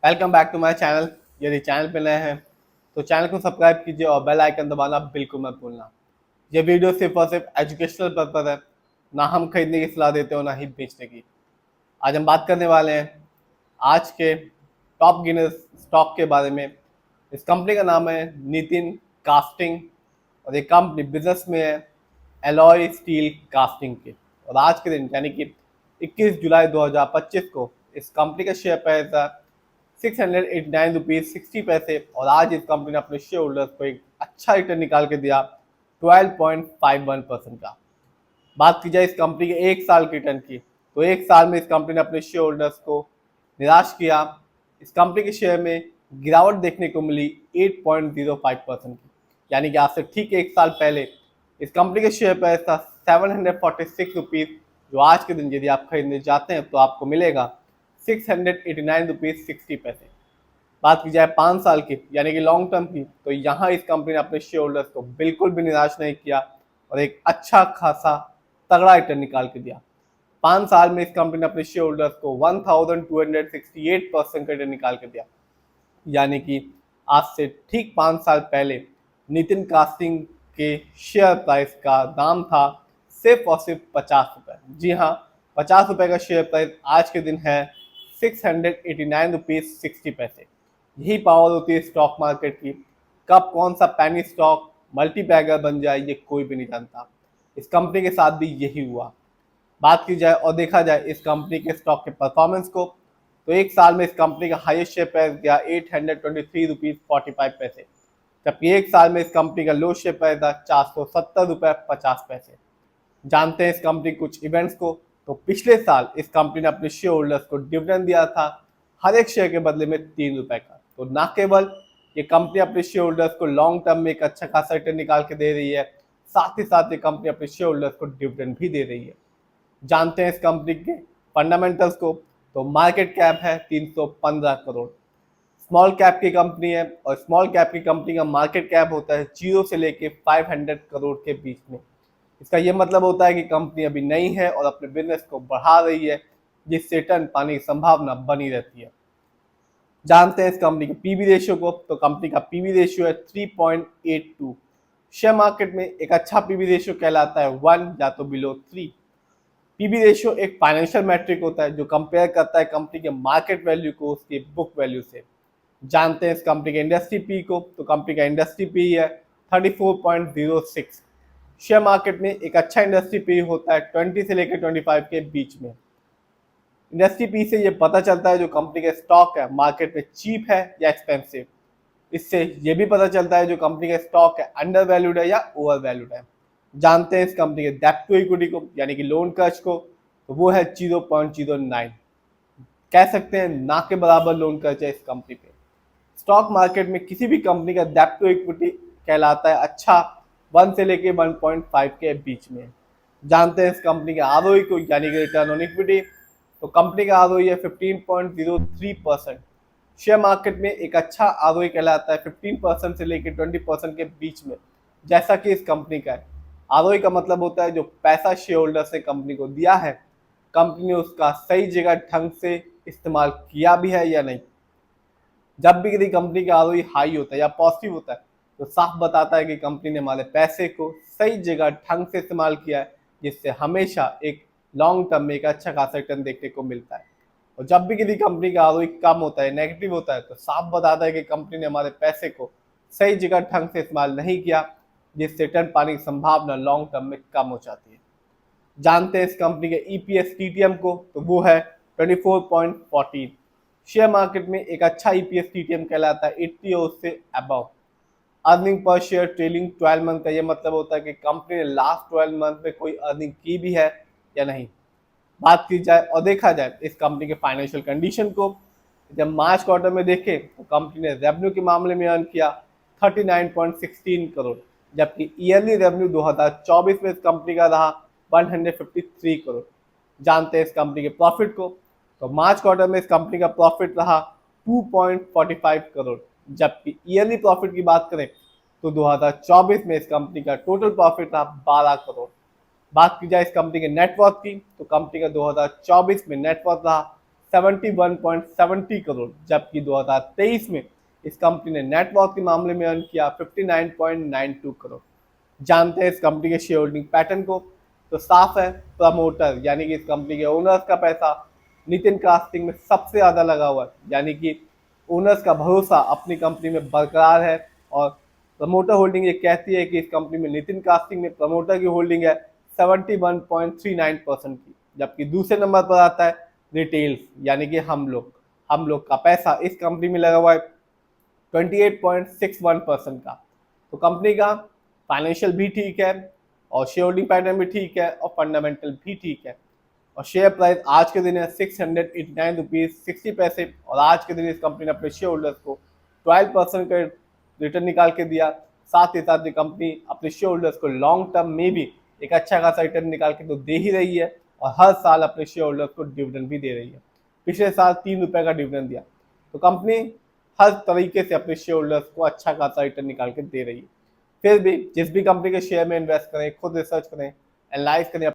Welcome back to my channel. यदि channel पे नए हैं तो चैनल को सब्सक्राइब कीजिए और बेल आइकन दबाना बिल्कुल मत भूलना। ये वीडियो सिर्फ और सिर्फ एजुकेशनल पर्पज है, ना हम खरीदने की सलाह देते हो ना ही बेचने की। आज हम बात करने वाले हैं आज के टॉप गिनर्स स्टॉक के बारे में। इस कंपनी का नाम है नितिन कास्टिंग और ये कंपनी बिजनेस में है एलॉय स्टील कास्टिंग के। और आज के दिन यानी कि 21 जुलाई 2025 को इस कंपनी का शेयर प्राइस था 689 रुपीज़ 60 पैसे और आज इस कंपनी ने अपने शेयर होल्डर्स को एक अच्छा रिटर्न निकाल के दिया 12.51% का। बात की जाए इस कंपनी के एक साल के रिटर्न की तो एक साल में इस कंपनी ने अपने शेयर होल्डर्स को निराश किया। इस कंपनी के शेयर में गिरावट देखने को मिली 8.05% की, यानी कि आज से ठीक एक साल पहले इस कंपनी के शेयर प्राइस था 746 रुपीज़, जो आज के दिन यदि आप खरीदने जाते हैं तो आपको मिलेगा 689 रुपीज़ 60 पैसे। बात की जाए 5 साल की यानी कि लॉन्ग टर्म की तो यहाँ इस कंपनी ने अपने शेयर होल्डर्स को बिल्कुल भी निराश नहीं किया और एक अच्छा खासा तगड़ा रिटर्न निकाल के दिया। 5 साल में इस कंपनी ने अपने शेयर होल्डर्स को 1268% का रिटर्न निकाल के दिया, यानी कि आज से ठीक 5 साल पहले नितिन कास्टिंग के शेयर प्राइस का दाम था सिर्फ और सिर्फ 50 रुपये। जी हाँ, 50 रुपये का शेयर प्राइस आज के दिन है 689 रुपीज़ 60 पैसे। यही पावर होती है स्टॉक मार्केट की। कब कौन सा पैनी स्टॉक मल्टी बैगर बन जाए ये कोई भी नहीं जानता। इस कंपनी के साथ भी यही हुआ। बात की जाए और देखा जाए इस कंपनी के स्टॉक के परफॉर्मेंस को तो एक साल में इस कंपनी का हाईएस्ट शेयर प्राइस गया 823 रुपीज़ 45 पैसे, जबकि एक साल में इस कंपनी का लो शेयर प्राइस था 470 रुपये 50 पैसे। जानते हैं इस कंपनी कुछ इवेंट्स को तो पिछले साल इस कंपनी ने अपने शेयर होल्डर्स को डिविडेंड दिया था हर एक शेयर के बदले में 3 रुपए का। तो ना केवल ये कंपनी अपने शेयर होल्डर्स को लॉन्ग टर्म में एक अच्छा खासा रिटर्न निकाल के दे रही है, साथ ही साथ ये कंपनी अपने शेयर होल्डर्स को डिविडेंड भी दे रही है। जानते हैं इस कंपनी के फंडामेंटल्स को तो मार्केट कैप है 315 करोड़। स्मॉल कैप की कंपनी है और स्मॉल कैप की कंपनी का मार्केट कैप होता है 0 से लेके 500 करोड़ के बीच में। इसका ये मतलब होता है कि कंपनी अभी नई है और अपने बिजनेस को बढ़ा रही है, जिससे टर्न पाने की संभावना बनी रहती है। जानते हैं इस कंपनी के पीवी रेशियो को तो कंपनी का पीवी रेशियो है 3.82। शेयर मार्केट में एक अच्छा पीवी रेशियो कहलाता है 1 या तो बिलो 3। पीवी रेशियो एक फाइनेंशियल मैट्रिक होता है जो कंपेयर करता है कंपनी के मार्केट वैल्यू को उसकी बुक वैल्यू से। जानते हैं इस कंपनी के इंडस्ट्री पी को तो कंपनी का इंडस्ट्री पी है 34.06। शेयर मार्केट में एक अच्छा इंडस्ट्री पी होता है 20 से लेकर 25 के बीच में। इंडस्ट्री पी से ये पता चलता है जो कंपनी का स्टॉक है मार्केट में चीप है या एक्सपेंसिव। इससे ये भी पता चलता है जो कंपनी का स्टॉक है अंडर वैल्यूड है या ओवर वैल्यूड है। जानते हैं इस कंपनी के डेप्ट टू इक्विटी को यानी कि लोन कर्ज को तो वो है 0.09। कह सकते हैं ना के बराबर लोन कर्ज है इस कंपनी पे। स्टॉक मार्केट में किसी भी कंपनी का डेप्ट टू इक्विटी कहलाता है अच्छा 1 से लेके 1.5 के बीच में। जानते हैं इस कंपनी के आरओई को यानी कि रिटर्न ऑन इक्विटी तो कंपनी का आरओई है 15.03%। शेयर मार्केट में एक अच्छा आरओई कहलाता है 15% से लेकर 20% के बीच में, जैसा कि इस कंपनी का है। आरओई का मतलब होता है जो पैसा शेयर होल्डर ने कंपनी को दिया है, कंपनी ने उसका सही जगह ढंग से इस्तेमाल किया भी है या नहीं। जब भी किसी कंपनी का आरओई हाई होता है या पॉजिटिव होता है तो साफ बताता है कि कंपनी ने हमारे पैसे को सही जगह ढंग से इस्तेमाल किया है, जिससे हमेशा एक लॉन्ग टर्म में एक अच्छा खासा रिटर्न देखने को मिलता है। और जब भी किसी कंपनी का आरओई कम होता है नेगेटिव होता है तो साफ बताता है कि कंपनी ने हमारे पैसे को सही जगह ढंग से इस्तेमाल नहीं किया, जिससे रिटर्न पाने की संभावना लॉन्ग टर्म में कम हो जाती है। जानते हैं इस कंपनी के ईपीएस टीटीएम को तो वो है 24.14। शेयर मार्केट में एक अच्छा ईपीएस टीटीएम कहलाता है 80 और उससे above. Earning per share trailing 12 month का ये मतलब होता है कि कंपनी ने लास्ट 12 मंथ में कोई अर्निंग की भी है या नहीं। बात की जाए और देखा जाए इस कंपनी के फाइनेंशियल कंडीशन को, जब मार्च क्वार्टर में देखें तो कंपनी ने रेवेन्यू के मामले में अर्न किया 39.16 करोड़, जबकि ईयरली रेवेन्यू 2024 में इस कंपनी का रहा 153 करोड़। जानते हैं इस कंपनी के प्रॉफिट को तो मार्च क्वार्टर में इस कंपनी का प्रॉफिट रहा 2.45 करोड़, जबकि ईयरली प्रॉफिट की बात करें तो 2024 में इस कंपनी का टोटल प्रॉफिट रहा 12 करोड़। बात की जाए इस कंपनी के नेटवर्थ की तो कंपनी का 2024 में नेटवर्थ रहा 71.70 करोड़, जबकि 2023 में इस कंपनी ने नेटवर्क के मामले में अर्न किया 59.92 करोड़। जानते हैं इस कंपनी के शेयर होल्डिंग पैटर्न को, तो साफ है प्रमोटर यानी कि इस कंपनी के ओनर्स का पैसा नितिन कास्टिंग में सबसे ज्यादा लगा हुआ है, यानी कि ओनर्स का भरोसा अपनी कंपनी में बरकरार है। और प्रमोटर होल्डिंग ये कहती है कि इस कंपनी में नितिन कास्टिंग में प्रमोटर की होल्डिंग है 71.39% की, जबकि दूसरे नंबर पर आता है रिटेल्स यानी कि हम लोग का पैसा इस कंपनी में लगा हुआ है 28.61% का। तो कंपनी का फाइनेंशियल भी ठीक है और शेयर होल्डिंग पैटर्न भी ठीक है और फंडामेंटल भी ठीक है। और शेयर प्राइस आज के दिन है 689 रुपीज 60 पैसे, और आज के दिन इस कंपनी ने अपने शेयर होल्डर्स को 12% का रिटर्न निकाल के दिया। साथ ही साथ ये कंपनी अपने शेयर होल्डर्स को लॉन्ग टर्म में भी एक अच्छा खासा रिटर्न निकाल के तो दे ही रही है, और हर साल अपने शेयर होल्डर्स को डिविडेंड भी दे रही है। पिछले साल 3 रुपए का डिविडेंड दिया। तो कंपनी हर तरीके से अपने शेयर होल्डर्स को अच्छा खासा रिटर्न निकाल के दे रही है। फिर भी जिस भी कंपनी के शेयर में इन्वेस्ट करें, खुद रिसर्च करें, एनालाइज करें।